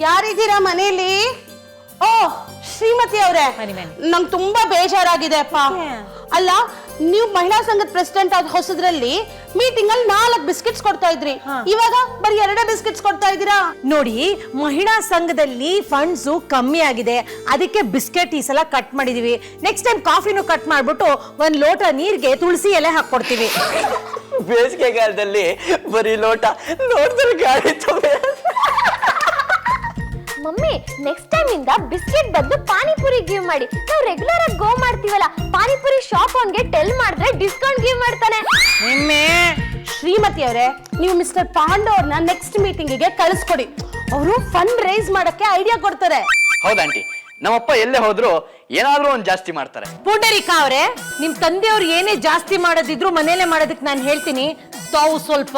ಯಾರಿದ್ದೀರಾ ಮನೇಲಿ? ಓ ಶ್ರೀಮತಿ ಅವರೇ, ನಂಗೆ ತುಂಬಾ ಬೇಜಾರಾಗಿದೆ ಅಪ್ಪ. ಅಲ್ಲ, ನೀವು ಮಹಿಳಾ ಸಂಘದ ಪ್ರೆಸಿಡೆಂಟ್ ಆದ ಹೊಸದ್ರಲ್ಲಿ ಮೀಟಿಂಗ್ ಅಲ್ಲಿ 4 ಬಿಸ್ಕೆಟ್ಸ್ ಕೊಡ್ತಾ ಇದ್ರಿ, ಇವಾಗ ಬರೀ 2 ಬಿಸ್ಕೆಟ್ಸ್ ಕೊಡ್ತಾ ಇದ್ದೀರಾ. ನೋಡಿ, ಮಹಿಳಾ ಸಂಘದಲ್ಲಿ ಫಂಡ್ಸ್ ಕಮ್ಮಿ ಆಗಿದೆ, ಅದಕ್ಕೆ ಬಿಸ್ಕೆಟ್ ಈ ಸಲ ಕಟ್ ಮಾಡಿದೀವಿ. ನೆಕ್ಸ್ಟ್ ಟೈಮ್ ಕಾಫಿನೂ ಕಟ್ ಮಾಡ್ಬಿಟ್ಟು 1 ಲೋಟ ನೀರಿಗೆ ತುಳಸಿ ಎಲೆ ಹಾಕೊಡ್ತೀವಿ. ಬೇಸಿಗೆಗಾಲದಲ್ಲಿ ಬರೀ ಲೋಟದಲ್ಲಿ ಗಾಳಿ ಮಮ್ಮಿ, ನೆಕ್ಸ್ಟ್ ಟೈಮ್ ಇಂದ ಬಿಸ್ಕೆಟ್ ಬದಲು ಪಾನಿಪುರಿ ಗಿವ್ ಮಾಡಿ. ನಾವು ರೆಗ್ಯುಲರ್ ಆಗಿ ಗೋ ಮಾಡ್ತೀವಲ್ಲ, ಪಾನಿಪುರಿ ಶಾಪ್ ಅವನ್ಗೆ ಟೆಲ್ ಮಾಡಿದ್ರೆ ಡಿಸ್ಕೌಂಟ್ ಗಿವ್ ಮಾಡ್ತಾನೆ. ಶ್ರೀಮತಿ ಅವರೇ, ನೀವು ಮಿಸ್ಟರ್ ಪಾಂಡು ಅವ್ರನ್ನ ನೆಕ್ಸ್ಟ್ ಮೀಟಿಂಗಿಗೆ ಕಳಿಸ್ಕೊಡಿ. ಅವರು ಫಂಡ್ ರೈಸ್ ಮಾಡಕ್ಕೆ ಐಡಿಯಾ ಕೊಡ್ತಾರೆ. ಹೌದಾಂಟಿ, ನಮ್ಮಪ್ಪ ಎಲ್ಲೇ ಹೋದ್ರು ಏನಾದ್ರೂ ಒಂದ್ ಜಾಸ್ತಿ ಮಾಡ್ತಾರೆ. ಪುಂಡರೀಕ ಅವರೇ, ನಿಮ್ ತಂದೆಯವ್ರು ಏನೇ ಜಾಸ್ತಿ ಮಾಡೋದಿದ್ರು ಮನೇಲೆ ಮಾಡೋದಕ್ಕೆ ನಾನು ಹೇಳ್ತೀನಿ, ತಾವು ಸ್ವಲ್ಪ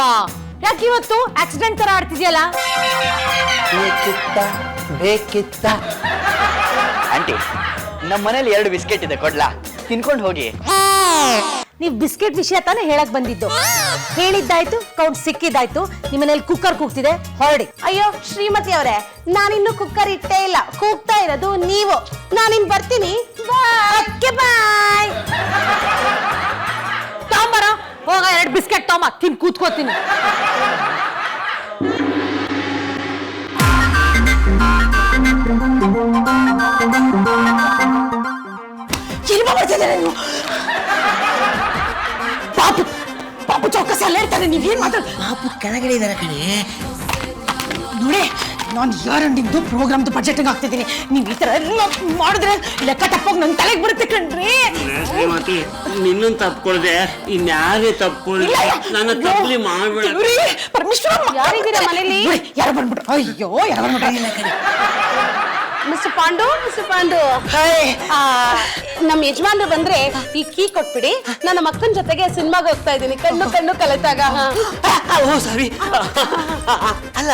ಯಾಕೆ ಇವತ್ತು ಆಕ್ಸಿಡೆಂಟ್ ತರ ಆಡ್ತಿದ್ಯಲ್ಲ? ಬೇಕಿತ್ತ ಆಂಟಿ, ನಮ್ಮ ಮನೇಲಿ 2 ಬಿಸ್ಕೆಟ್ ಇದೆ, ಕೊಡ್ಲಾ? ತಿನ್ಕೊಂಡು ಹೋಗಿ. ನೀವ್ ಬಿಸ್ಕೆಟ್ ವಿಷಯ ತಾನೇ ಹೇಳಕ್ ಬಂದಿದ್ದು. ಹೇಳಿದ್ದಾಯ್ತು, ಕೌಂಟ್ ಸಿಕ್ಕಿದ್ದಾಯ್ತು. ನಿಮ್ಮನೇಲಿ ಕುಕ್ಕರ್ ಕೂಗ್ತಿದೆ, ಹೊರಡಿ. ಅಯ್ಯೋ ಶ್ರೀಮತಿ ಅವರೇ, ನಾನಿನ್ನು ಕುಕ್ಕರ್ ಇಟ್ಟೇ ಇಲ್ಲ, ಕೂಗ್ತಾ ಇರೋದು ನೀವು. ನಾನಿನ್ ಬರ್ತೀನಿ. ಬಾಯ್. ತಗೊಂಬರ, ಹೋಗ 2 ಬಿಸ್ಕೆಟ್ ತಗೊಂಬ, ತಿನ್ ಕೂತ್ಕೋತೀನಿ. ನೀವು ಪಾಪು ಪಾಪು ಚೌಕಸಿ ಅಲ್ಲೇ ಇರ್ತಾನೆ. ನೀವೇನ್ ಮಾತಾಡ? ಪಾಪು ಕೆಳಗಡೆ ಇದಾರೆ ಕಣೆ. ನೋಡಿ, ನಾನು ಯಾರಂಡಿದ್ದು ಪ್ರೋಗ್ರಾಮ್ದು ಬಜೆಟ್ ಆಗ್ತಿದ್ದೀನಿ. ನೀವು ಈ ತರ ಎಲ್ಲ ಮಾಡಿದ್ರೆ ಲೆಕ್ಕ ತಪ್ಪಾಗಿ ನನ್ನ ತಲೆಗೆ ಬರುತ್ತೆ ಕಣ್ರಿ. ನಿನ್ನನ್ನು ತಪ್ಕೊಳ್ದೆ ಇನ್ಯಾರೇ ತಪ್ಕೊಳ್ದೆ ನನ್ನ ತಪ್ಪಲಿ ಮಾಡ್ಬೇಡ. ಪರಮೇಶ್ವರ, ಯಾರಿದ್ದೀರಾ ಮನೇಲಿ? ಯಾರು ಬಂದ್ಬಿಟ್ರು? ಅಯ್ಯೋ, ಯಾರು ಬಂದ್ಬಿಟ್ರು? ಮಿಸ್ಟರ್ ಪಾಂಡು, ನಮ್ಮ ಯಜಮಾನ್ರು ಬಂದ್ರೆ ಈ ಕೀ ಕೊಟ್ಬಿಡಿ. ನನ್ನ ಮಕ್ಕನ ಜೊತೆಗೆ ಸಿನಿಮಾಗೆ ಹೋಗ್ತಾ ಇದ್ದೀನಿ. ಕಣ್ಣು ಕಲಿತಾಗ. ಓ ಸಾರಿ. ಅಲ್ಲ,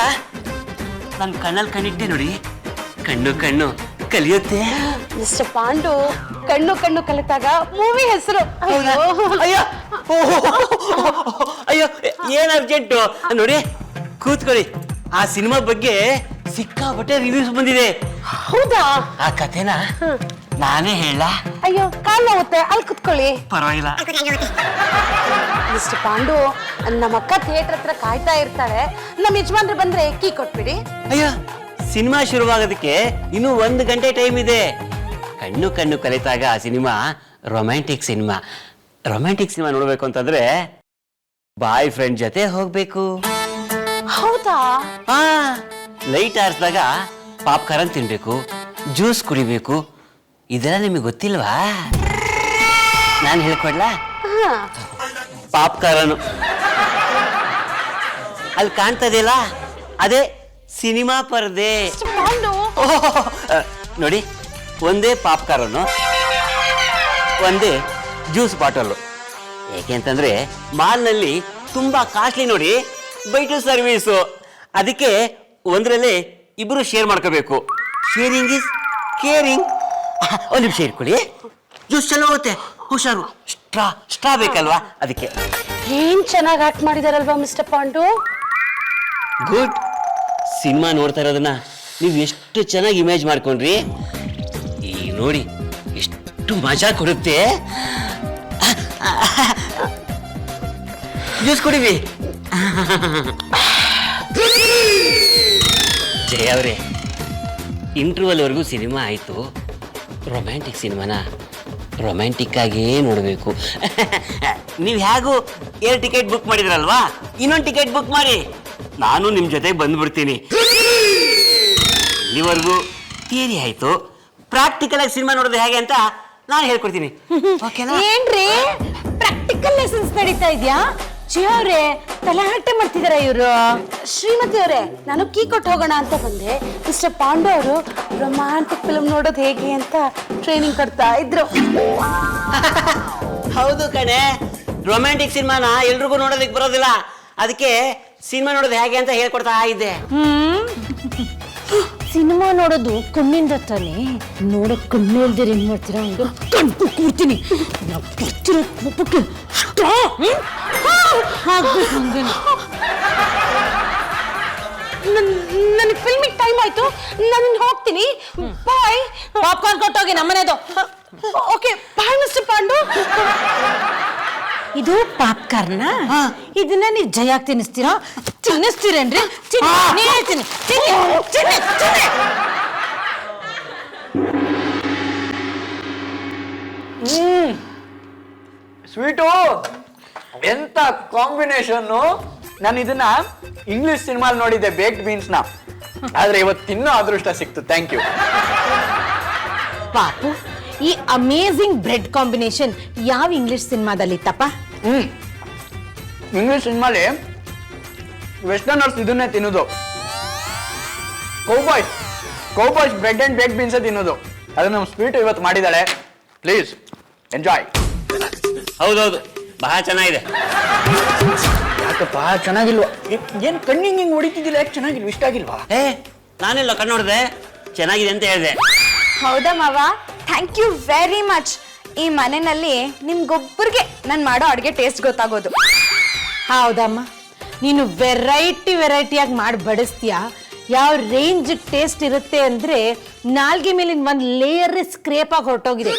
ನನ್ ಕಣ್ಣಲ್ಲಿ ಕಣ್ಣಿಟ್ಟೆ ನೋಡಿ, ಕಣ್ಣು ಕಲಿಯುತ್ತೆ. ಮಿಸ್ಟರ್ ಪಾಂಡು, ಕಣ್ಣು ಕಲಿತಾಗ ಮೂವಿ ಹೆಸರು. ಅಯ್ಯೋ, ಏನ್ ಅರ್ಜೆಂಟು ನೋಡಿ, ಕೂತ್ಕೊಳ್ಳಿ. ಆ ಸಿನಿಮಾ ಬಗ್ಗೆ ಸಿಕ್ಕಾಪಟ್ಟೆ ರಿವ್ಯೂಸ್ ಬಂದಿದೆ. ಹೌದಾ? ಆ ಕಥೆನ ನಾನೇ ಹೇಳ? ಅಯ್ಯೋ, ಕಾಲ್ ನೋವುತ್ತೆ, ಅಲ್ಲಿ ಕುತ್ಕೊಳ್ಳಿ. ಪರವಾಗಿಲ್ಲ. ಮಿಸ್ಟರ್ ಪಾಂಡು, ನಮ್ಮ ಅಕ್ಕ ಥಿಯೇಟರ್ ಹತ್ರ ಕಾಯ್ತಾ ಇರ್ತಾಳೆ. ನಮ್ಮ ಯಜಮಾನ್ರು ಬಂದ್ರೆ ಕೀ ಕೊಟ್ಬಿಡಿ. ಅಯ್ಯೋ, ಸಿನಿಮಾ ಶುರುವಾಗೋದಕ್ಕೆ ಇನ್ನು 1 ಗಂಟೆ ಟೈಮ್ ಇದೆ. ಕಣ್ಣು ಕಲಿತಾಗ ಆ ಸಿನಿಮಾ ರೊಮ್ಯಾಂಟಿಕ್ ಸಿನಿಮಾ ನೋಡ್ಬೇಕು ಅಂತಂದ್ರೆ ಬಾಯ್ ಫ್ರೆಂಡ್ ಜೊತೆ ಹೋಗ್ಬೇಕು. ಹೌದಾ? ಲೈಟ್ ಆರಿಸಿದಾಗ ಪಾಪ್ಕಾರ್ನ್ ತಿನ್ಬೇಕು, ಜ್ಯೂಸ್ ಕುಡಿಬೇಕು. ಇದೆಲ್ಲ ನಿಮಗೆ ಗೊತ್ತಿಲ್ವಾ? ನಾನು ಹೇಳ್ಕೊಡ್ಲಾ? ಪಾಪ್ಕಾರ್ನ್ ಅಲ್ಲಿ ಕಾಣ್ತದೆಯಲ್ಲ, ಅದೇ ಸಿನಿಮಾ ಪರದೆ. ನೋಡಿ, ಒಂದೇ ಪಾಪ್ಕಾರ್ನ್, ಒಂದೇ ಜ್ಯೂಸ್ ಬಾಟಲ್. ಏಕೆಂತಂದ್ರೆ ಮಾಲ್ನಲ್ಲಿ ತುಂಬಾ ಕಾಸ್ಟ್ಲಿ ನೋಡಿ, ಬೈಟು ಸರ್ವೀಸು. ಅದಕ್ಕೆ ಒಂದ್ರಲ್ಲಿ ಇಬ್ರು ಶೇರ್ ಮಾಡ್ಕೋಬೇಕು. Sharing is caring. 1 ನಿಮಿಷ ಇಟ್ಕೊಳ್ಳಿ. ಜ್ಯೂಸ್ ಚಲೋ ಹೋಗುತ್ತೆ, ಹುಷಾರು. ಸ್ಟ್ರಾ ಬೇಕಲ್ವಾ, ಅದಕ್ಕೆ. ಏನ್ ಚೆನ್ನಾಗಿ ಆಕ್ಟ್ ಮಾಡಿದಾರಲ್ವಾ ಮಿಸ್ಟರ್ ಪಾಂಡು. ಗುಡ್. ಸಿನಿಮಾ ನೋಡ್ತಾ ಇರೋದನ್ನ ನೀವು ಎಷ್ಟು ಚೆನ್ನಾಗಿ ಇಮೇಜ್ ಮಾಡ್ಕೊಂಡ್ರಿ. ಈ ನೋಡಿ, ಎಷ್ಟು ಮಜಾ ಕೊಡುತ್ತೆ. ಜ್ಯೂಸ್ ಕುಡಿವಿ. ಜಯ ಅವರೇ, ಇಂಟರ್ವಲ್ ವರೆಗೂ ಸಿನಿಮಾ ಆಯಿತು. ರೊಮ್ಯಾಂಟಿಕ್ ಸಿನಿಮಾನ ರೊಮ್ಯಾಂಟಿಕ್ ಆಗಿಯೇ ನೋಡಬೇಕು. ನೀವು ಹೇಗೂ 2 ಟಿಕೆಟ್ ಬುಕ್ ಮಾಡಿದ್ರಲ್ವಾ, ಇನ್ನೊಂದು ಟಿಕೆಟ್ ಬುಕ್ ಮಾಡಿ, ನಾನು ನಿಮ್ಮ ಜೊತೆಗೆ ಬಂದ್ಬಿಡ್ತೀನಿ. ಇಲ್ಲಿವರೆಗೂ ಥಿಯರಿ ಆಯಿತು, ಪ್ರಾಕ್ಟಿಕಲ್ ಆಗಿ ಸಿನಿಮಾ ನೋಡೋದು ಹೇಗೆ ಅಂತ ನಾನು ಹೇಳ್ಕೊಡ್ತೀನಿ. ಏನ್ರಿ ಪ್ರಾಕ್ಟಿಕಲ್ ಲೆಸನ್ಸ್ ನಡೀತಾ ಇದೆಯಾ? ಚಿಯವ್ರೆ, ತಲೆಹರಟೆ ಮಾಡ್ತಿದಾರ ಇವರು. ಶ್ರೀಮತಿ ಅವರೇ, ನಾನು ಕೀ ಕೊಟ್ಟು ಹೋಗೋಣ ಅಂತ ಬಂದೆ. ಮಿಸ್ಟರ್ ಪಾಂಡು ಅವರು ರೊಮ್ಯಾಂಟಿಕ್ ಫಿಲ್ಮ್ ನೋಡೋದು ಹೇಗೆ ಅಂತ ಟ್ರೈನಿಂಗ್ ಕೊಡ್ತಾ ಇದ್ರು. ಹೌದು ಕಣೆ, ರೊಮ್ಯಾಂಟಿಕ್ ಸಿನಿಮಾನ ಎಲ್ರಿಗೂ ನೋಡೋದಕ್ಕೆ ಬರೋದಿಲ್ಲ. ಅದಕ್ಕೆ ಸಿನಿಮಾ ನೋಡೋದು ಹೇಗೆ ಅಂತ ಹೇಳ್ಕೊಡ್ತಾ ಇದ್ದೆ. ಸಿನಿಮಾ ನೋಡೋದು ಕಣ್ಣಿಂದ ತಾನೆ, ನೋಡಕ್ ಕಣ್ಣು ಇಲ್ದಿರ ಏನ್ ಮಾಡ್ತೀರಾ? ಕಣ್ಣು ಕೂರ್ತೀನಿ. ಬರ್ತಿರೋ ಕೋಪಕ್ಕೆ ನನಗೆ ಫಿಲ್ಮಿಗೆ ಟೈಮ್ ಆಯ್ತು, ನಾನು ಹೋಗ್ತೀನಿ. ಬಾಯ್. ಪಾಪ್ಕಾರ್ನ್ ಕೊಟ್ಟೋಗಿ ನಮ್ಮನೆದು. Okay bye mister Pandu. ಇದು ಪಾಪ್ಕಾರ್ನ. ಇದನ್ನ ನೀವು ಜಯಾಗ್ ತಿನ್ನಿಸ್ತೀರಾ? ತಿನ್ನಿಸ್ತೀರೇನ್ರಿ? ತಿನ್ನಿ. ಸ್ವೀಟು ಎಂತ ಕಾಂಬಿನೇಷನ್ನು. ನಾನು ಇದನ್ನ ಇಂಗ್ಲಿಷ್ ಸಿನಿಮಾಲ್ ನೋಡಿದ್ದೆ, ಬೇಕ್ಡ್ ಬೀನ್ಸ್ನ. ಆದ್ರೆ ಇವತ್ತು ತಿನ್ನೋ ಅದೃಷ್ಟ ಸಿಕ್ತು. ಥ್ಯಾಂಕ್ ಯು ಪಾಪು. ಈ ಅಮೇಝಿಂಗ್ ಬ್ರೆಡ್ ಕಾಂಬಿನೇಷನ್ ಯಾವ ಇಂಗ್ಲಿಷ್ ಸಿನಿಮಾದಲ್ಲಿ ಇತ್ತಪ್ಪ? ಇಂಗ್ಲಿಷ್ ಸಿನಿಮಾಲಿ ವೆಸ್ಟರ್ನರ್ಸ್ ಇದನ್ನೇ ತಿನ್ನೋದು. ಕೌಬಾಯ್ಸ್ ಬ್ರೆಡ್ ಅಂಡ್ ಬೇಕ್ಡ್ ಬೀನ್ಸ್ ತಿನ್ನೋದು. ಅದು ನಮ್ಮ ಸ್ವೀಟ್ ಇವತ್ತು ಮಾಡಿದಾಳೆ. Please enjoy. ಹೌದೌದು, ಬಹಳ ಚೆನ್ನಾಗಿದೆ. ಯಾಕಪ್ಪ ಚೆನ್ನಾಗಿಲ್ವಾ? ಏನ್ ಕಣ್ಣಿಂಗ್ ಹಿಂಗ್ ಹೊಡಿತಿದ್ದಿಲ್ಲ? ಯಾಕೆ ಚೆನ್ನಾಗಿಲ್ವ? ಇಷ್ಟ ಆಗಿಲ್ವಾ? ನಾನೆಲ್ಲ ಕಣ್ಣು ನೋಡಿದೆ, ಚೆನ್ನಾಗಿದೆ ಅಂತ ಹೇಳಿದೆ. ಹೌದಾ ಮಾವ, ಥ್ಯಾಂಕ್ ಯು ವೆರಿ ಮಚ್. ಈ ಮನೆಯಲ್ಲಿ ನಿಮ್ಗೊಬ್ಬರಿಗೆ ನಾನು ಮಾಡೋ ಅಡುಗೆ ಟೇಸ್ಟ್ ಗೊತ್ತಾಗೋದು. ಹೌದಮ್ಮ, ನೀನು ವೆರೈಟಿಯಾಗಿ ಮಾಡಿ ಬಡಿಸ್ತೀಯಾ. ಯಾವ ರೇಂಜ್ ಟೇಸ್ಟ್ ಇರುತ್ತೆ ಅಂದ್ರೆ ನಾಲ್ಗೆ ಮೇಲಿನ ಒಂದು ಲೇಯರ್ ಸ್ಕ್ರೇಪ್ ಆಗಿ ಹೊರಟೋಗಿದೆ.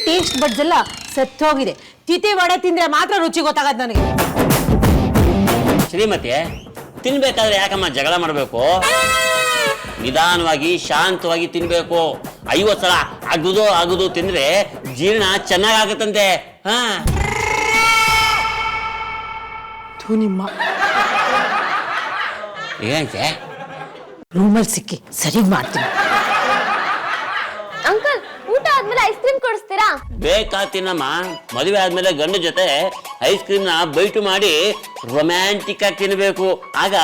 ಟೇಸ್ಟ್ ಬಡ್ಸ್ ಎಲ್ಲ ಸತ್ತೋಗಿದೆ. ತಿಥಿ ವಡೆ ತಿಂದ್ರೆ ಮಾತ್ರ ರುಚಿ ಗೊತ್ತಾಗತ್ತೆ ನನಗೆ. ಶ್ರೀಮತಿ, ತಿನ್ಬೇಕಾದ್ರೆ ಯಾಕಮ್ಮ ಜಗಳ ಮಾಡಬೇಕು? ನಿಧಾನವಾಗಿ ಶಾಂತವಾಗಿ ತಿನ್ಬೇಕು. 50 ಸಲ ಅಗುದು ತಿಂದ್ರೆ ಜೀರ್ಣ ಚೆನ್ನಾಗಾಗತ್ತಂತೆ. ಹಾ, ನಿಮ್ಮ ಏನೈತೆ? ರೂಮಲ್ಲಿ ಸಿಕ್ಕಿ ಸರಿ ಮಾಡ್ತೀನಿ. ಅಂಕಲ್, ಊಟ ಆದ್ಮೇಲೆ ಐಸ್ ಕ್ರೀಮ್ ಕೊಡಿಸ್ತೀರಾ? ಬೇಕಾ ತಿನ್ನಮ್ಮ. ಮದುವೆ ಆದ್ಮೇಲೆ ಗಂಡ ಜೊತೆ ಐಸ್ ಕ್ರೀಮ್ನ ಬೈಟು ಮಾಡಿ ರೊಮ್ಯಾಂಟಿಕ್ ಆಗಿ ತಿನ್ಬೇಕು. ಆಗ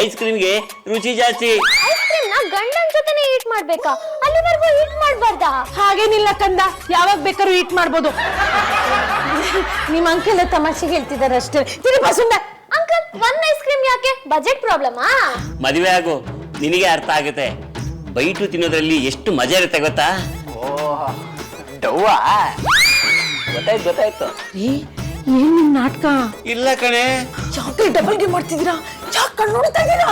ಐಸ್ ಕ್ರೀಮ್ಗೆ ರುಚಿ ಜಾಸ್ತಿ. ಐಸ್ ಕ್ರೀಮ್ ನ ಗಂಡನ್ ಜೊತೆನೆ ಈಟ್ ಮಾಡ್ಬೇಕಾ? ಅಲ್ಲಿವರೆಗೂ ಈಟ್ ಮಾಡ್ಬಾರ್ದಾ? ಹಾಗೇನಿಲ್ಲ ಕಂದ, ಯಾವಾಗ ಬೇಕಾದ್ರೂ ಈಟ್ ಮಾಡ್ಬೋದು. ನಿಮ್ಮ ಅಂಕೆಲ್ಲ ತಮಾಷೆಗೆ ಹೇಳ್ತಿದ್ದಾರೆ ಅಷ್ಟೇ. ತಿರುಗಿ ಬಸುಂದ. ಅಂಕಲ್, ಒಂದ್ ಐಸ್ ಕ್ರೀಮ್ ಯಾಕೆ? ಬಜೆಟ್ ಪ್ರಾಬ್ಲಮಾ? ಮದುವೆ ಆಗು, ನಿನಗೆ ಅರ್ಥ ಆಗುತ್ತೆ. ಬೈಟು ತಿನ್ನೋದ್ರಲ್ಲಿ ಎಷ್ಟು ಮಜಾ ಇರುತ್ತೆ ಗೊತ್ತಾ? ಡವ್ವಾ ಗೊತ್ತಾಯ್ತು. ಏನ್ ನಿಮ್ ನಾಟಕ? ಇಲ್ಲ ಕಣೆ, ಯಾಕೆ ಡಬಲ್ ಗೇಮ್ ಮಾಡ್ತಿದ್ದೀರಾ? ಯಾಕೆ ಕಣ್ಣು ನೋಡ್ತಾ ಇದ್ದೀರಾ?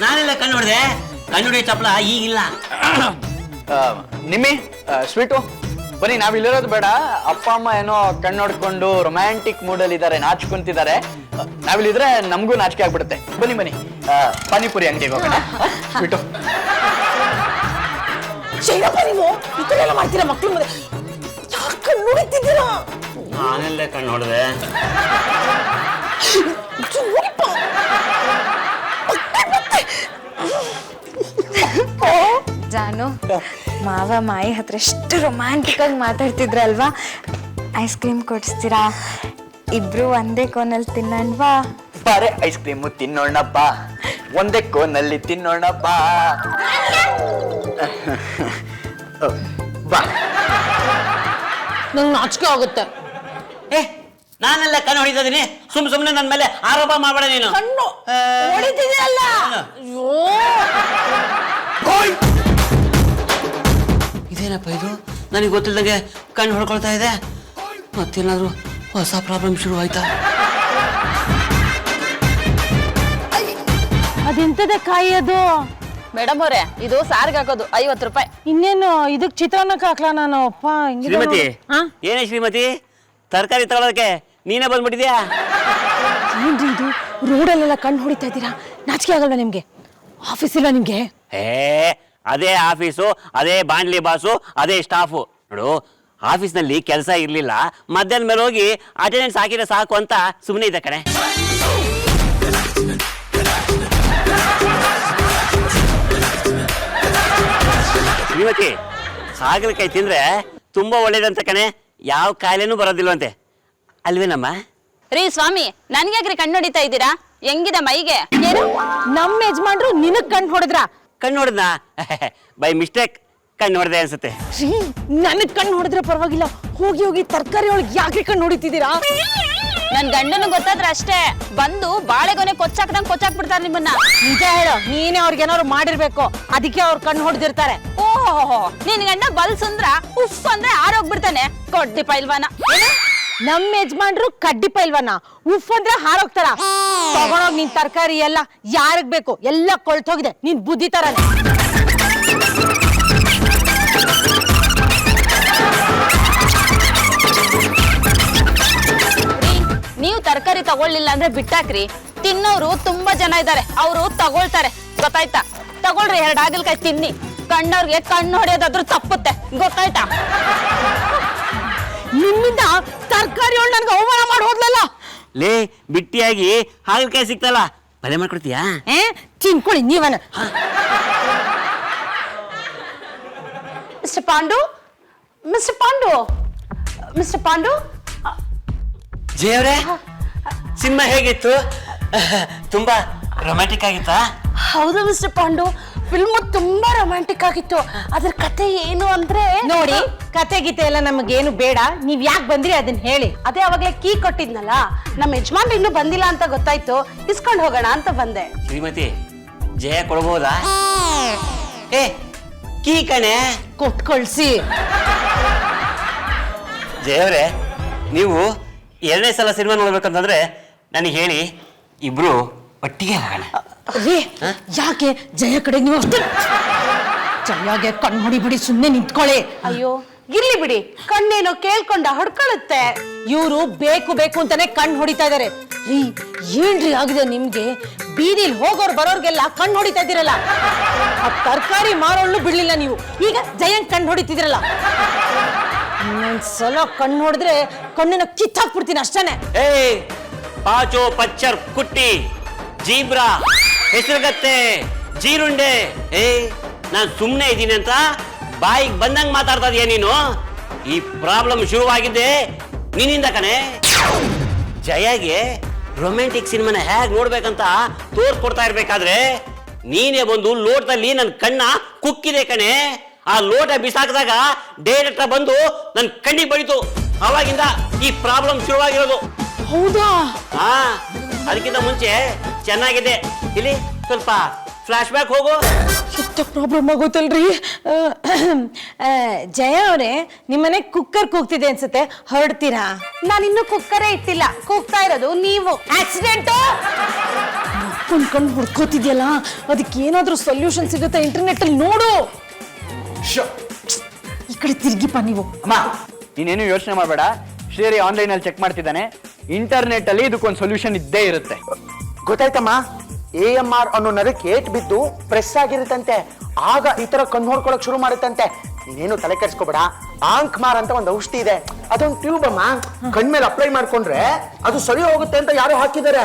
ನಾನೆಲ್ಲ ಕಣ್ಣು ಹೊಡೆದೆ. ಕಣ್ಣು ಹೊಡೆಯೋ ಚಪ್ಪಲ ಈಗಿಲ್ಲ. ನಿಮ್ಮಿ ಸ್ವೀಟು ಬನ್ನಿ, ನಾವಿಲ್ಲಿರೋದು ಬೇಡ. ಅಪ್ಪ ಅಮ್ಮ ಏನೋ ಕಣ್ಣು ನೋಡ್ಕೊಂಡು ರೊಮ್ಯಾಂಟಿಕ್ ಮೂಡಲ್ಲಿ ಇದ್ದಾರೆ, ನಾಚ್ಕೊಂತಿದ್ದಾರೆ. ನಾವಿಲ್ಲಿದ್ರೆ ನಮಗೂ ನಾಚಿಕೆ ಆಗ್ಬಿಡುತ್ತೆ. ಬನ್ನಿ ಪಾನಿಪುರಿ ಅಂಗಡಿಗೆ ಹೋಗೋಣ. ಸ್ವೀಟು ಶೈಲಪ್ಪ, ನೀವು ಈ ತರ ಎಲ್ಲ ಮಾಡ್ತೀರಾ ಮಕ್ಕಳು ಮುಂದೆ? ಯಾಕೆ ಕಣ್ಣು ನೋಡ್ತಿದ್ದೀರಾ? ನಾನೆಲ್ಲ ಕಣ್ಣು ಹೊಡೆದೆ. ಜಾನು, ಮಾವ ಮಾಯಿ ಹತ್ರ ಎಷ್ಟು ರೊಮ್ಯಾಂಟಿಕ್ ಆಗಿ ಮಾತಾಡ್ತಿದ್ರಲ್ವಾ? Ice cream ಕೊಡಿಸ್ತೀರಾ? ಇಬ್ರು ಒಂದೇ ಕೋನಲ್ಲಿ ತಿನ್ನೋಣವಾ? ಬಾರೆ ಐಸ್ ಕ್ರೀಮು ತಿನ್ನೋಣ ಬಾ, ಒಂದೇ ಕೋನಲ್ಲಿ ತಿನ್ನೋಣ ಬಾ. ಬಾ. ನಂಗೆ ನಾಚಿಕೆ ಆಗುತ್ತೆ. ನಾನೆಲ್ಲ ಕಣ್ಣು ಹೊಡಿತಾ ಇದೀನಿ. ಸುಮ್ಮನೆ ನನ್ನ ಮೇಲೆ ಆರೋಪ ಮಾಡಬೇಡ ನೀನು. ಕಣ್ಣು ಹೊಡಿತಿದ್ದೀರಲ್ಲ. ಇದೇನಪ್ಪ ಇದು? ನನಗೆ ಗೊತ್ತಿಲ್ಲದಂಗೆ ಕಣ್ಣು ಹೊಡ್ಕೊಳ್ತಾ ಇದೆ. ಮತ್ತೇನಾದ್ರು ಹೊಸ ಪ್ರಾಬ್ಲಮ್ ಶುರು ಆಯ್ತಾ? ಅದೆಂತದ ಕಾಯಿ ಅದು? ಮೇಡಮ್ ಅವರೇ, ಇದು ಸಾರಿಗೆ ಹಾಕೋದು 50 ರೂಪಾಯಿ. ಇನ್ನೇನು ಇದಕ್ ಚಿತ್ರಾನ್ನಕ್ಕೆ ಹಾಕ್ಲಾ ನಾನು? ಅಪ್ಪ ಶ್ರೀಮತಿ, ಏನೇ ಶ್ರೀಮತಿ, ತರಕಾರಿ ತಗೊಳೋದಕ್ಕೆ ನೀನೇ ಬಂದ್ಬಿಟ್ಟಿದ್ಯಾ? ಏನ್ರಿ ಇದು? ರೋಡಲ್ಲೆಲ್ಲ ಕಣ್ಣು ಹೊಡಿತಾ ಇದ್ದೀರಾ? ನಾಚಿಕೆ ಆಗಲ್ವಾ ನಿಮ್ಗೆ? ಆಫೀಸ್ ಇಲ್ಲ ನಿಮ್ಗೆ? ಅದೇ ಆಫೀಸು, ಅದೇ ಬಾಂಡ್ಲಿ ಬಾಸು, ಅದೇ ಸ್ಟಾಫು. ನೋಡು, ಆಫೀಸ್ನಲ್ಲಿ ಕೆಲಸ ಇರಲಿಲ್ಲ, ಮಧ್ಯಾಹ್ನ ಮೇಲೆ ಹೋಗಿ ಅಟೆಂಡೆನ್ಸ್ ಹಾಕಿದ್ರೆ ಸಾಕು ಅಂತ ಸುಮ್ಮನೆ ಇದೆ ಕಣೆ. ಶ್ರೀಮತಿ, ಹಾಗಲಕಾಯಿ ತಿಂದ್ರೆ ತುಂಬಾ ಒಳ್ಳೇದಂತ ಕಣೆ. ಯಾವ ಕಾಯಿಲೆನೂ ಬರೋದಿಲ್ವಂತೆ, ಅಲ್ವೇನಮ್ಮ? ರೀ ಸ್ವಾಮಿ, ನನ್ಗ್ಯಾಕ್ರಿ ಕಣ್ಣು ಹೊಡಿತಾ ಇದ್ದೀರಾ? ಹೆಂಗಿದೆ ಮೈಗೆ? ನಮ್ಮ ಯಜಮಾನ್ರು ನಿನಗ್ ಕಣ್ಣು ಹೊಡೆದ್ರ? ಕಣ್ಣು ಹೊಡೆದ್ನಾ? ಬೈ ಮಿಸ್ಟೇಕ್ ಕಣ್ಣು ಹೊಡೆದೆ ಅನ್ಸುತ್ತೆ. ನನಗ್ ಕಣ್ಣು ಹೊಡೆದ್ರೆ ಪರವಾಗಿಲ್ಲ, ಹೋಗಿ ತರಕಾರಿ ಒಳಗೆ ಯಾಕೆ ಕಣ್ಣು ಹೊಡಿತಿದ್ದೀರಾ? ನನ್ ಗಂಡನು ಗೊತ್ತಾದ್ರೆ ಅಷ್ಟೇ, ಬಂದು ಬಾಳೆಗೊನೆ ಕೊಚ್ಚಾಕ್ದಂಗ್ ಕೊಚ್ಚಾಕ್ಬಿಡ್ತಾರೆ ನಿಮ್ಮನ್ನ. ನಿಜ ಹೇಳು, ನೀನೇ ಅವ್ರಿಗೆ ಏನಾದ್ರು ಮಾಡಿರ್ಬೇಕು, ಅದಕ್ಕೆ ಅವ್ರು ಕಣ್ಣು ಹೊಡೆದಿರ್ತಾರೆ. ಓಹೋ, ನಿನ್ ಗಂಡ ಬಲ್ ಸುಂದ್ರ ಉಫ್ ಅಂದ್ರೆ ಆರೋಗ್ಬಿಡ್ತಾನೆ. ಕೊಡ್ಡಿ ಪೈಲ್ವಾನ. ನಮ್ಮ ಯಜಮಾನ್ರು ಕಡ್ಡಿ ಪೈಲ್ವನ, ಉಫ್ ಅಂದ್ರೆ ಹಾರೋಗ್ತಾರ. ತಗೊಂಡೋಗ್ ನಿನ್ ತರಕಾರಿ ಎಲ್ಲ ಯಾರಿಗ್ ಬೇಕು ಎಲ್ಲ ಕೊಳ್ತೋಗಿದೆ ನಿನ್ ಬುದ್ಧಿ ತರನೇ. ನೀವು ತರಕಾರಿ ತಗೊಳ್ಳಿಲ್ಲ ಅಂದ್ರೆ ಬಿಟ್ಟಾಕ್ರಿ, ತಿನ್ನೋರು ತುಂಬಾ ಜನ ಇದ್ದಾರೆ, ಅವರು ತಗೊಳ್ತಾರೆ, ಗೊತ್ತಾಯ್ತಾ? ತಗೊಳ್ರಿ, 2 ಹಾಗಲಕಾಯಿ ತಿನ್ನಿ, ಕಣ್ಣವ್ರಿಗೆ ಕಣ್ಣು ಹೊಡೆಯೋದಾದ್ರೂ ತಪ್ಪುತ್ತೆ, ಗೊತ್ತಾಯ್ತಾ? ನಿಮ್ಮಿಂದ ತರಕಾರಿ ನನ್ಗೆ ಅವಮಾನ ಮಾಡಿ ಹೋದ್ಲಲ್ಲ. ಲೇ ಬಿಟ್ಟಿಯಾಗಿ ಹಾಗಲಕಾಯಿ ಸಿಕ್ತಲ್ಲ, ಪಲ್ಯ ಮಾಡ್ಕೊಡ್ತೀಯಾ? ತಿನ್ಕೊಳ್ಳಿ ನೀವನ. Mister Pandu, mister Pandu, mister Pandu, ಜಯವ್ರೆ, ಸಿನಿಮಾ ಹೇಗಿತ್ತು? ತುಂಬಾ ರೊಮ್ಯಾಂಟಿಕ್ ಆಗಿತ್ತಾ? ಹೌದು ಮಿಸ್ಟರ್ ಪಾಂಡು, ಫಿಲ್ಮ್ ತುಂಬಾ ರೊಮ್ಯಾಂಟಿಕ್ ಆಗಿತ್ತು. ಅದ್ರ ಕತೆ ಏನು ಅಂದ್ರೆ ನೋಡಿ, ಕತೆ ಗೀತೆ ಎಲ್ಲ ನಮಗೇನು ಬೇಡ, ನೀವ್ ಯಾಕೆ ಬಂದ್ರಿ ಅದನ್ನ ಹೇಳಿ. ಅದೇ ಅವಾಗಲೇ ಕೀ ಕೊಟ್ಟಿದ್ನಲ್ಲ, ನಮ್ಮ ಯಜಮಾನ್ರು ಇನ್ನೂ ಬಂದಿಲ್ಲ ಅಂತ ಗೊತ್ತಾಯ್ತು, ಇಸ್ಕೊಂಡು ಹೋಗೋಣ ಅಂತ ಬಂದೆ. ಶ್ರೀಮತಿ, ಜಯ ಕೊಡ್ಬೋದಾ? ಏ ಕೀ ಕಣೆ. ಕೊಟ್ ಕಳ್ಸಿ. ಜಯವ್ರೆ, ನೀವು 2ನೇ ಸಲ ಸಿನಿಮಾ ನೋಡ್ಬೇಕಂತಂದ್ರೆ ನನಗೆ ಹೇಳಿ, ಇಬ್ರು ಒಟ್ಟಿಗೆ ಹೋಗೋಣ. ರೀ, ಯಾಕೆ ಜಯ ಕಡೆ ನೀವು ಅಷ್ಟೇ ಜಯಾಗೆ ಕಣ್ಣು ಹೊಡಿಬಿಡಿ, ಸುಮ್ಮನೆ ನಿಂತ್ಕೊಳ್ಳಿ. ಅಯ್ಯೋ ಇರ್ಲಿ ಬಿಡಿ, ಕಣ್ಣೇನೋ ಕೇಳ್ಕೊಂಡ ಹೊಡ್ಕೊಳ್ಳುತ್ತೆ. ಇವರು ಬೇಕು ಬೇಕು ಅಂತಾನೆ ಕಣ್ಣು ಹೊಡಿತಾ ಇದಾರೆ. ರೀ, ಏನ್ರಿ ಆಗಿದೆ ನಿಮ್ಗೆ? ಬೀದಿಲ್ ಹೋಗೋರ್ ಬರೋರ್ಗೆಲ್ಲ ಕಣ್ಣು ಹೊಡಿತಾ ಇದ್ದೀರಲ್ಲ, ಆ ತರಕಾರಿ ಮಾರೋಳ್ನು ಬಿಡ್ಲಿಲ್ಲ ನೀವು, ಈಗ ಜಯಂಗ್ ಕಣ್ಣು ಹೊಡಿತಿದಿರಲ್ಲ. ಇನ್ನೊಂದ್ಸಲ ಕಣ್ಣು ಹೊಡೆದ್ರೆ ಕಣ್ಣಿನ ಕಿತ್ತಾಕ್ಬಿಡ್ತೀನಿ ಅಷ್ಟೇನೆ. ಏ ಪಾಚೋ ಪಚ್ಚರ್ ಕುಟ್ಟಿ ಜೀಬ್ರಾ ಹೆಸರುಗತ್ತೆ ಜೀರುಂಡೆ. ಏ ನಾನು ಸುಮ್ಮನೆ ಇದ್ದೀನಿ ಅಂತ ಬಾಯಿಗೆ ಬಂದಂಗ್ ಮಾತಾಡ್ತಾ ಇದೀಯ ನೀನು. ಈ ಪ್ರಾಬ್ಲಮ್ ಶುರುವಾಗಿದ್ದೆ ನಿನ್ನಿಂದ ಕಣೆ. ಜಯಗೆ ರೊಮ್ಯಾಂಟಿಕ್ ಸಿನಿಮಾನ ಹೇಗ್ ನೋಡ್ಬೇಕಂತ ತೋರ್ಸ್ಕೊಡ್ತಾ ಇರ್ಬೇಕಾದ್ರೆ ನೀನೇ ಬಂದು ಲೋಟದಲ್ಲಿ ನನ್ನ ಕಣ್ಣ ಕುಕ್ಕಿದೆ ಕಣೆ. ಆ ಲೋಟ ಬಿಸಾಕಿದಾಗ ಡೈರೆಕ್ಟರ್ ಬಂದು ನನ್ನ ಕಣ್ಣಿಗೆ ಬಡಿತು. ಅವಾಗಿಂದ ಈ ಪ್ರಾಬ್ಲಮ್ ಶುರುವಾಗಿರೋದು. ಹೌದಾ? ಹಾ, ಅದಕ್ಕಿಂತ ಮುಂಚೆ ಚೆನ್ನಾಗಿದೆ. ಇಲ್ಲಿ ಸ್ವಲ್ಪ ಫ್ಲಾಶ್ ಬ್ಯಾಕ್ ಹೋಗು. ಎಷ್ಟು ಪ್ರಾಬ್ಲಮ್ ಆಗೋಯ್ತಲ್ರಿ. ಜಯ ಅವರೇ, ನಿಮ್ಮನೆ ಕುಕ್ಕರ್ ಕೂಗ್ತಿದೆ ಅನ್ಸುತ್ತೆ, ಹೊರಡ್ತೀರಾ? ನಾನಿನ್ನೂ ಕುಕ್ಕರೇ ಇಟ್ಟಿಲ್ಲ, ಕೂಗ್ತಾ ಇರೋದು ನೀವು. ಆಕ್ಸಿಡೆಂಟು ಕಣ್ಣು ಹುಡ್ಕೋತಿದ್ಯಲ್ಲ, ಅದಕ್ಕೆ ಏನಾದ್ರೂ ಸೊಲ್ಯೂಷನ್ ಸಿಗುತ್ತೆ ಇಂಟರ್ನೆಟ್ ಅಲ್ಲಿ ನೋಡು. ಈ ಕಡೆ ತಿರ್ಗಿಪ್ಪ ನೀವು. ಅಮ್ಮ, ನೀನೇನು ಯೋಚನೆ ಮಾಡಬೇಡ, ಶ್ರೀರಿ ಆನ್ಲೈನ್ ಅಲ್ಲಿ ಚೆಕ್ ಮಾಡ್ತಿದ್ದಾನೆ, ಇಂಟರ್ನೆಟ್ ಅಲ್ಲಿ ಇದಕ್ಕೊಂದು ಸೊಲ್ಯೂಷನ್ ಇದ್ದೇ ಇರುತ್ತೆ. ಗೊತ್ತಾಯ್ತಮ್ಮ, AMR ಅನ್ನೋ ನರಕ್ಕೆ ಏಟ್ ಬಿದ್ದು ಪ್ರೆಸ್ ಆಗಿರುತ್ತಂತೆ, ಆಗ ಈ ತರ ಕಣ್ಣು ಹೊಡ್ಕೊಳಕ್ ಶುರು ಮಾಡುತ್ತಂತೆ. ನೀನೇನು ತಲೆ ಕೆಡ್ಸ್ಕೊಬೇಡ, ಆಂಕ್ಮಾರ್ ಅಂತ ಒಂದು ಔಷಧಿ ಇದೆ, ಅದೊಂದು ಟ್ಯೂಬ್ ಅಮ್ಮ, ಕಣ್ಮೇಲೆ ಅಪ್ಲೈ ಮಾಡ್ಕೊಂಡ್ರೆ ಅದು ಸರಿ ಹೋಗುತ್ತೆ ಅಂತ ಯಾರೋ ಹಾಕಿದ್ದಾರೆ.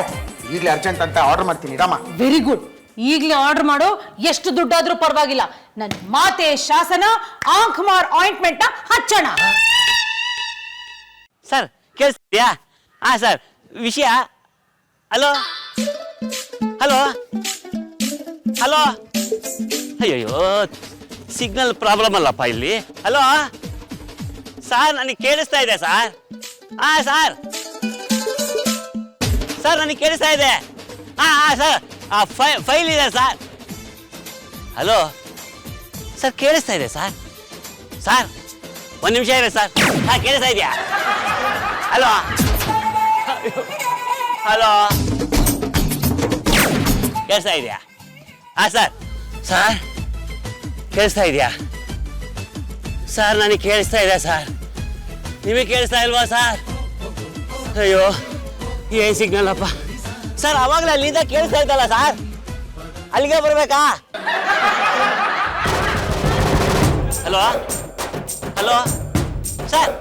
ಈಗಲೇ ಅರ್ಜೆಂಟ್ ಅಂತ ಆರ್ಡರ್ ಮಾಡ್ತೀನಿ ರಾಮ. ವೆರಿ ಗುಡ್, ಈಗಲೇ ಆರ್ಡರ್ ಮಾಡು, ಎಷ್ಟು ದುಡ್ಡಾದ್ರೂ ಪರವಾಗಿಲ್ಲ. ನನ್ನ ಮಾತೆ ಶಾಸನ, ಆಂಕ್ಮಾರ್ ಆಯಿಂಟ್ಮೆಂಟ್ ಹಚ್ಚೋಣ. ಸರ್ ಕೇಳಿಸ್ತೀಯಾ? ಹಾ ಸರ್, ವಿಷಯ. Hello hello hello. ಅಯ್ಯಯ್ಯೋ, ಸಿಗ್ನಲ್ ಪ್ರಾಬ್ಲಮ್ ಅಲ್ಲಪ್ಪ ಇಲ್ಲಿ. ಹಲೋ ಸರ್, ನನಗೆ ಕೇಳಿಸ್ತಾ ಇದೆ ಸರ್. ಹಾ ಸರ್, ಸರ್ ನನಗೆ ಕೇಳಿಸ್ತಾ ಇದೆ. ಹಾ ಹಾ ಸರ್, ಫೈಲ್ ಇದೆ ಸರ್. ಹಲೋ ಸರ್, ಕೇಳಿಸ್ತಾ ಇದೆ ಸರ್. ಸರ್ ಒಂದು ನಿಮಿಷ ಇದೆ ಸರ್. ಹಾ, ಕೇಳಿಸ್ತಾ ಇದೆಯಾ? ಹಲೋ ಹಲೋ, ಕೇಳಿಸ್ತಾ ಇದೆಯಾ? ಹಾ ಸರ್. ಸರ್ ಕೇಳಿಸ್ತಾ ಇದೆಯಾ? ಸರ್ ನನಗೆ ಕೇಳಿಸ್ತಾ ಇದೆ ಸರ್. ನಿಮಗೆ ಕೇಳಿಸ್ತಾ ಇಲ್ವಾ ಸರ್? ಅಯ್ಯೋ, ಏನ್ ಸಿಗ್ನಲ್ ಅಪ್ಪ ಸರ್. ಅವಾಗಲೇ ಅಲ್ಲಿಂದ ಕೇಳಿಸ್ತಾ ಇದ್ದಲ್ಲ ಸರ್, ಅಲ್ಲಿಗೆ ಬರ್ಬೇಕಾ? ಹಲೋ ಹಲೋ ಸರ್,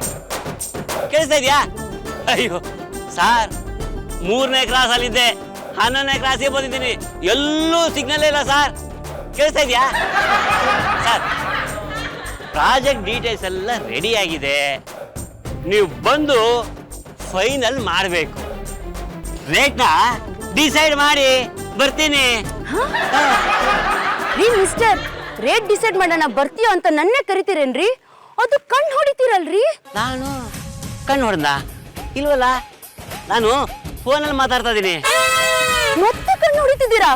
ಕೇಳಿಸ್ತಾ ಇದೆಯಾ? ಅಯ್ಯೋ ಸರ್, 3ನೇ ಕ್ರಾಸ್ ಅಲ್ಲಿದ್ದೆ, 11ನೇ ಕ್ರಾಸಿಗೆ ಬಂದಿದ್ದೀನಿ, ಎಲ್ಲೂ ಸಿಗ್ನಲ್ ಇಲ್ಲ ಸರ್. ಕೇಳಿಸ್ತಾ ಇದೆಯಾ ಸರ್? ಪ್ರಾಜೆಕ್ಟ್ ಡೀಟೇಲ್ಸ್ ಎಲ್ಲ ರೆಡಿ ಆಗಿದೆ, ನೀವು ಬಂದು ಫೈನಲ್ ಮಾಡಬೇಕು. ರೇಟ್ನ ಡಿಸೈಡ್ ಮಾಡಿ ಬರ್ತೀನಿ. ರೀ ಮಿಸ್ಟರ್, ರೇಟ್ ಡಿಸೈಡ್ ಮಾಡೋಣ ಬರ್ತೀಯೋ ಅಂತ ನನ್ನೇ ಕರಿತೀರೇನ್ರಿ? ಅದು ಕಣ್ಣು ಹೊಡಿತೀರಲ್ರಿ? ನಾನು ಕಣ್ಣು ಹೊಡೆದ ಇಲ್ವಲ್ಲ, ನಾನು ಫೋನಲ್ಲಿ ಮಾತಾಡ್ತಾ ಇದ್ದೀನಿ. ಮತ್ತೆ ಕಣ್ಣು ಹೊಡಿತಿದ್ದೀರಾ?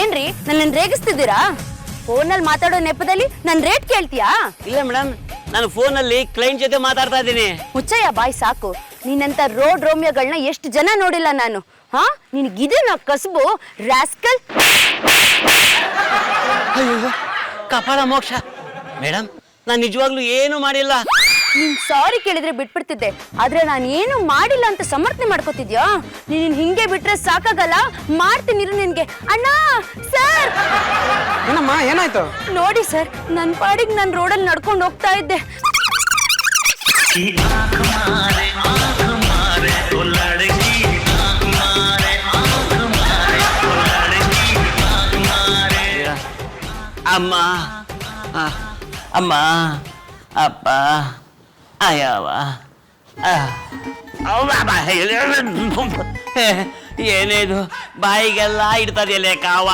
ಏನ್ರಿ, ನನ್ನನ್ನು ರೇಗಿಸ್ತಿದ್ದೀರಾ? ಫೋನಲ್ಲಿ ಮಾತಾಡೋ ನೆಪದಲ್ಲಿ ನನ್ನ ರೇಟ್ ಕೇಳ್ತೀಯಾ? ಇಲ್ಲ ಮೇಡಮ್, ನಾನು ಫೋನಲ್ಲಿ ಕ್ಲೈಂಟ್ ಜೊತೆ ಮಾತಾಡ್ತಾ ಇದ್ದೀನಿ. ಮುಚ್ಚಯ್ಯ ಬಾಯ್ ಸಾಕು. ನಿನ್ನಂತ ರೋಡ್ ರೋಮಿಯೋಗಳನ್ನ ಎಷ್ಟು ಜನ ನೋಡಿಲ್ಲ ನಾನು. ಹಾ ನಿನಗಿದೆನಾ ಕಸಬು ರಾಸ್ಕಲ್? ಅಯ್ಯೋ ಕಪಾಲ ಮೋಕ್ಷ. ಮೇಡಮ್ ನಾನು ನಿಜವಾಗ್ಲೂ ಏನು ಮಾಡಿಲ್ಲ. ನೀನ್ ಸಾರಿ ಕೇಳಿದ್ರೆ ಬಿಟ್ಬಿಡ್ತಿದ್ದೆ, ಆದ್ರೆ ನಾನು ಏನು ಮಾಡಿಲ್ಲ ಅಂತ ಸಮರ್ಥನೆ ಮಾಡ್ಕೋತಿದ್ಯಾ? ನೀನ್ ಹಿಂಗೆ ಬಿಟ್ರೆ ಸಾಕಾಗಲ್ಲ, ಮಾಡ್ತೀನಿರು ನಿನ್ಗೆ. ಅಣ್ಣ ಸರ್, ಏನಮ್ಮ ಏನಾಯ್ತು? ನೋಡಿ ಸರ್, ನನ್ ಪಾಡಿಗೆ ನಾನು ರೋಡಲ್ಲಿ ನಡ್ಕೊಂಡು ಹೋಗ್ತಾ ಇದ್ದೆ. ಅಮ್ಮ ಅಮ್ಮ ಅಪ್ಪ ಅಯ್ಯವ ಏನೇದು ಬಾಯಿಗೆಲ್ಲ ಇಡ್ತದೆಯಲ್ಲ ಕಾವ.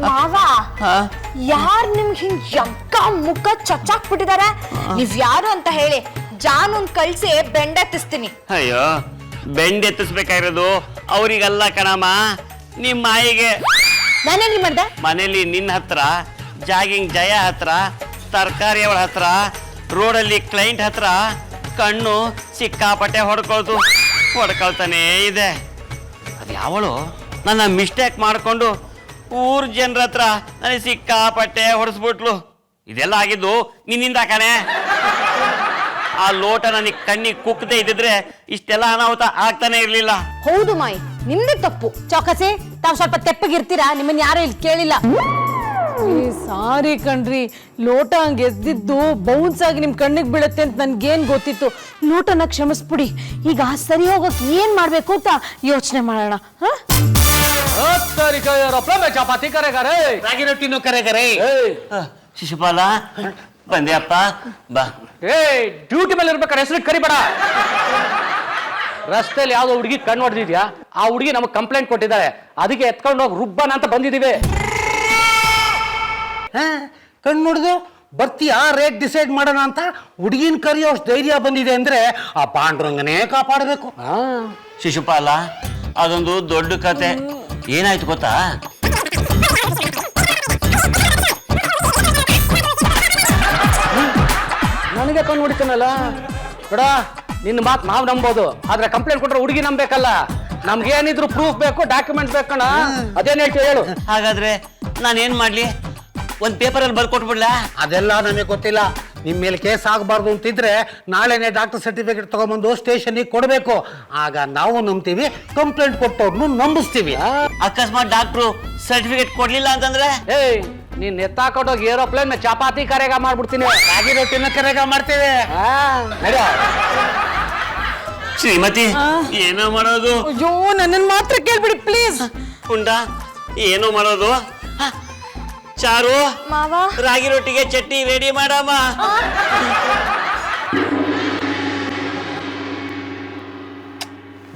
ಮಾವ ಯಾರ್ ನಿಮ್ಗೆ ಹಿಂಗ್ ಯಕ್ಕ ಮುಖ ಚಚ್ಚಾಕ್ಬಿಟ್ಟಿದಾರೆ? ನೀವ್ ಯಾರು ಅಂತ ಹೇಳಿ ಜಾನೂನ್ ಕಳ್ಸಿ ಬೆಂಡೆತ್ತಿಸ್ತೀನಿ. ಅಯ್ಯೋ ಬೆಂಡೆತ್ತಿಸ್ಬೇಕಾಗಿರೋದು ಅವರಿಗೆಲ್ಲ ಕಣಮ್ಮ, ನಿಮ್ಮ ಮಾಯಿಗೆ. ನಾನೇನ್ರಿ ಮಾಡ್ದೆ? ಮನೇಲಿ ನಿನ್ನ ಹತ್ರ, ಜಾಗಿಂಗ್ ಜಯ ಹತ್ರ, ತರಕಾರಿ ಅವಳ ಹತ್ರ, ರೋಡಲ್ಲಿ ಕ್ಲೈಂಟ್ ಹತ್ರ ಕಣ್ಣು ಸಿಕ್ಕಾಪಟ್ಟೆ ಹೊಡ್ಕೊಳ್ತಾನೇ ಇದೆ. ಅದು ಯಾವಳು ನನ್ನ ಮಿಸ್ಟೇಕ್ ಮಾಡಿಕೊಂಡು ಊರ್ ಜನರ ಹತ್ರ ನನಗೆ ಸಿಕ್ಕಾಪಟ್ಟೆ ಹೊಡೆಸ್ಬಿಟ್ಲು. ಇದೆಲ್ಲ ಆಗಿದ್ದು ನಿನ್ನಿಂದ ಕಣೆ. ಆ ಲೋಟ ನನಗೆ ಕಣ್ಣಿಗೆ ಕುಕ್ಕದೆ ಇದ್ದಿದ್ರೆ ಇಷ್ಟೆಲ್ಲ ಅನಾಹುತ ಆಗ್ತಾನೆ ಇರ್ಲಿಲ್ಲ. ಹೌದು ಮಾಯಿ, ನಿಮ್ದೇ ತಪ್ಪು. ಚೌಕಸಿ, ತಾವ್ ಸ್ವಲ್ಪ ತೆಪ್ಪಗಿರ್ತೀರಾ? ನಿಮ್ಮನ್ನ ಯಾರು ಇಲ್ಲಿ ಕೇಳಿಲ್ಲ. ಸಾರಿ ಕಣ್ರಿ, ಲೋಟ ಹಂಗೆ ಎದ್ದಿದ್ದು ಬೌನ್ಸ್ ಆಗಿ ನಿಮ್ ಕಣ್ಣಿಗೆ ಬೀಳುತ್ತೆ ಅಂತ ನನ್ಗೇನ್ ಗೊತ್ತಿತ್ತು. ಲೋಟನ ಕ್ಷಮಿಸ್ಬಿಡಿ. ಈಗ ಸರಿ ಹೋಗೋಕ್ ಏನ್ ಮಾಡ್ಬೇಕು ಅಂತ ಯೋಚನೆ ಮಾಡೋಣ. ಚಪಾತಿ ಕರೆಗಾರೆ, ರಾಗಿ ರೊಟ್ಟಿನೂ ಕರೆಗರೆ. ಶಿಶುಪಾಲ ಬಂದೆ ಅಪ್ಪ ಬಾ. ಡ್ಯೂಟಿ ಮೇಲೆ ಇರ್ಬೇಕಾರೆ ಹೆಸರು ಕರಿಬೇಡ. ರಸ್ತೆಯಲ್ಲಿ ಯಾವ್ದೋ ಹುಡುಗಿ ಕಣ್ಣು ಹೊಡೆದಿದ್ಯಾ? ಆ ಹುಡುಗಿ ನಮಗೆ ಕಂಪ್ಲೇಂಟ್ ಕೊಟ್ಟಿದ್ದಾರೆ, ಅದಕ್ಕೆ ಎತ್ಕೊಂಡು ಹೋಗಿ ರುಬ್ಬನ ಅಂತ ಬಂದಿದೀವಿ. ಕಣ್ಣು ನೋಡಿದು ಬರ್ತೀಯಾ? ರೇಟ್ ಡಿಸೈಡ್ ಮಾಡೋಣ ಅಂತ ಹುಡುಗಿನ ಕರಿಯೋ ಅಷ್ಟು ಧೈರ್ಯ ಬಂದಿದೆ ಅಂದ್ರೆ ಆ ಪಾಂಡುರಂಗನೇ ಕಾಪಾಡಬೇಕು. ಶಿಶುಪಾಲ, ಅದೊಂದು ದೊಡ್ಡ ಕತೆ. ಏನಾಯ್ತು ಗೊತ್ತಾ? ನನಗೆ ಕಣ್ಣು ಹೊಡಿತಾನಲ್ಲ ಬೇಡ. ನಿನ್ನ ಮಾತು ನಾವು ನಂಬೋದು, ಆದ್ರೆ ಕಂಪ್ಲೇಂಟ್ ಕೊಟ್ರೆ ಹುಡುಗಿ ನಂಬೇಕಲ್ಲ. ನಮ್ಗೆ ಏನಿದ್ರು ಪ್ರೂಫ್ ಬೇಕು, ಡಾಕ್ಯುಮೆಂಟ್ಸ್ ಬೇಕಣ್ಣ. ಅದೇನ್ ಹೇಳ್ತೀವಿ ಹೇಳು. ಹಾಗಾದ್ರೆ ನಾನೇನ್ ಮಾಡ್ಲಿ? ಒಂದ್ ಪೇಪರಲ್ಲಿ ಬರ್ಕೊಟ್ಬಿಡ್ಲಾ? ಅದೆಲ್ಲ ನನಗೆ ಗೊತ್ತಿಲ್ಲ. ನಿಮ್ಮ ಮೇಲೆ ಕೇಸ್ ಆಗಬಾರ್ದು ಅಂತಿದ್ರೆ ನಾಳೆನೆ ಡಾಕ್ಟರ್ ಸರ್ಟಿಫಿಕೇಟ್ ತಗೊಂಡ್ಬಂದು ಸ್ಟೇಷನ್ಗೆ ಕೊಡಬೇಕು. ಆಗ ನಾವು ನಂಬ್ತೀವಿ, ಕಂಪ್ಲೇಂಟ್ ಕೊಟ್ಟವ್ರನ್ನು ನಂಬಿಸ್ತೀವಿ. ಅಕಸ್ಮಾತ್ ಡಾಕ್ಟ್ರು ಸರ್ಟಿಫಿಕೇಟ್ ಕೊಡ್ಲಿಲ್ಲ ಅಂತಂದ್ರೆ? ನೀನ್ ಎತ್ತಾಕೊಂಡೋಗಿ ಏರೋಪ್ಲೇನ್ ಚಪಾತಿ ಕರೆಗ ಮಾಡ್ಬಿಡ್ತೀನಿ. ರಾಗಿ ರೊಟ್ಟಿನ ಕರೆಗ ಮಾಡ್ತೇವೆ. ಶ್ರೀಮತಿ, ಏನೋ ಮಾಡೋದು? ಅಯ್ಯೋ, ನನ್ನನ್ ಮಾತ್ರ ಕೇಳ್ಬಿಡಿ ಪ್ಲೀಸ್. ಉಂಡ ಏನೋ ಮಾಡೋದು? ಚಾರು, ಮಾವ ರಾಗಿ ರೊಟ್ಟಿಗೆ ಚಟ್ನಿ ರೆಡಿ ಮಾಡಮ್ಮ.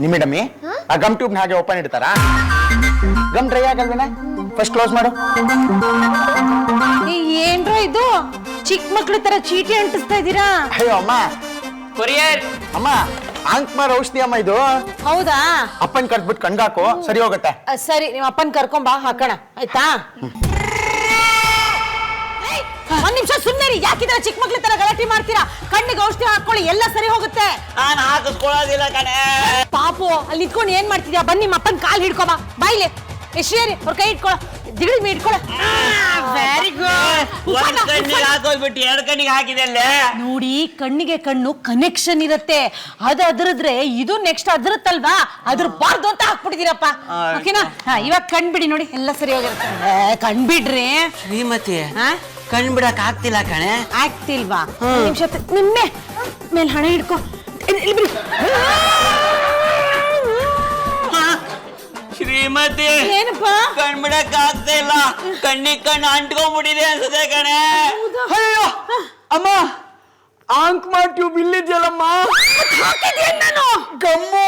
ನಿಮ್ಮಿಡಮ್ಮಿ ಆ ಗಮ್ ಟ್ಯೂಬ್ ಹಾಗೆ ಓಪನ್ ಇಡ್ತಾರಾ? ಗಮ್ ಡ್ರೈ ಆಗಲ್ವೇನ? ಫಸ್ಟ್ ಕ್ಲೋಸ್ ಮಾಡು. ಏನ್ರೋ ಇದು, ಚಿಕ್ಕ ಮಕ್ಳ ತರ ಚೀಟಿ ಅಂಟಿಸ್ತಾ ಇದ್ದೀರಾ? ಅಯ್ಯೋ ಅಮ್ಮ, ಕೊರಿಯರ್ ಅಮ್ಮ ಆಂಕ್ಮಾರ್ ಔಷಧಿ ಅಮ್ಮ ಇದು. ಹೌದಾ? ಅಪ್ಪನ್ ಕಟ್ಬಿಟ್ಟು ಕಣ್ಗಾಕು, ಸರಿ ಹೋಗುತ್ತೆ. ಸರಿ, ನಿಮ್ಮ ಅಪ್ಪನ್ ಕರ್ಕೊಂಬಾ, ಹಾಕೋಣ ಆಯ್ತಾ? ಒಂದ್ ನಿಮಿಷ ಸುಮ್ಮನೆ ಯಾಕಿದ್ರೆ ಚಿಕ್ಕ ಮಕ್ಳ ತರ ಗಲಾಟೆ ಮಾಡ್ತೀರಾ? ಕಣ್ಣಿಗೆ ಔಷಧಿ ಹಾಕೊಳ್ಳಿ, ಎಲ್ಲ ಸರಿ ಹೋಗುತ್ತೆ. ನಾನು ಹಾಕಿಸ್ಕೊಳ್ಳೋದಿಲ್ಲ ಕಣೆ. ಪಾಪು, ಅಲ್ಲಿ ನಿಂತ್ಕೊಂಡು ಏನ್ ಮಾಡ್ತಿದ್ಯಾ? ಬನ್ನಿ, ನಿಮ್ಮ ಅಪ್ಪನ್ ಕಾಲ್ ಹಿಡ್ಕೊಬಾ. ಬಾಯ್ಲಿ ಎಷ್ಟಿಯರಿ ಅವ್ರ ಕೈ ಇಟ್ಕೊಳ್ಳ, ದಿಗಡಿ ಮೀ ಇಟ್ಕೊಳ್ಳ. ವೆರಿ ಒಂದ್ ಕಣ್ಣಿಗೆ ಹಾಕೋದ್ಬಿಟ್ಟು ಎರಡು ಕಣ್ಣಿಗೆ ಹಾಕಿದೆ ಅಲ್ಲೇ. ನೋಡಿ, ಕಣ್ಣಿಗೆ ಕಣ್ಣು ಕನೆಕ್ಷನ್ ಇರುತ್ತೆ. ಅದು ಅದ್ರದ್ರೆ ಇದು ನೆಕ್ಸ್ಟ್ ಅದ್ರತ್ತಲ್ವಾ, ಅದ್ರ ಬಾರ್ದು ಅಂತ ಹಾಕ್ಬಿಟ್ಟಿದೀರಪ್ಪ. ಓಕೆನಾ? ಇವಾಗ ಕಣ್ ಬಿಡಿ, ನೋಡಿ ಎಲ್ಲ ಸರಿ ಹೋಗಿರುತ್ತೆ. ಕಣ್ ಬಿಡ್ರಿ. ಶ್ರೀಮತಿ, ಕಣ್ ಬಿಡಕ್ ಆಗ್ತಿಲ್ಲ ಕಣೆ. ಆಗ್ತಿಲ್ವಾ? ನಿಮಿಷ ನಿಮ್ಮೆ ಮೇಲೆ ಹಣ ಹಿಡ್ಕೊ. ಶ್ರೀಮತಿ, ಏನಪ್ಪ? ಕಣ್ ಬಿಡಕ್ ಆಗ್ತಾ ಇಲ್ಲ. ಕಣ್ಣಿಗೆ ಕಣ್ಣು ಅಂಟ್ಕೊಂಡ್ಬಿಟ್ಟಿದೆ ಅನ್ಸುತ್ತೆ ಕಣೆ. ಅಯ್ಯೋ ಅಮ್ಮ, ಆಂಕ್ಮಾರ್ ಟ್ಯೂಬ್ ಇಲ್ಲಿದ್ಯಲ್ಲಮ್ಮ. ಹಾಕಿದ್ಯೇನ್ ನಾನು? ಗಮ್ಮು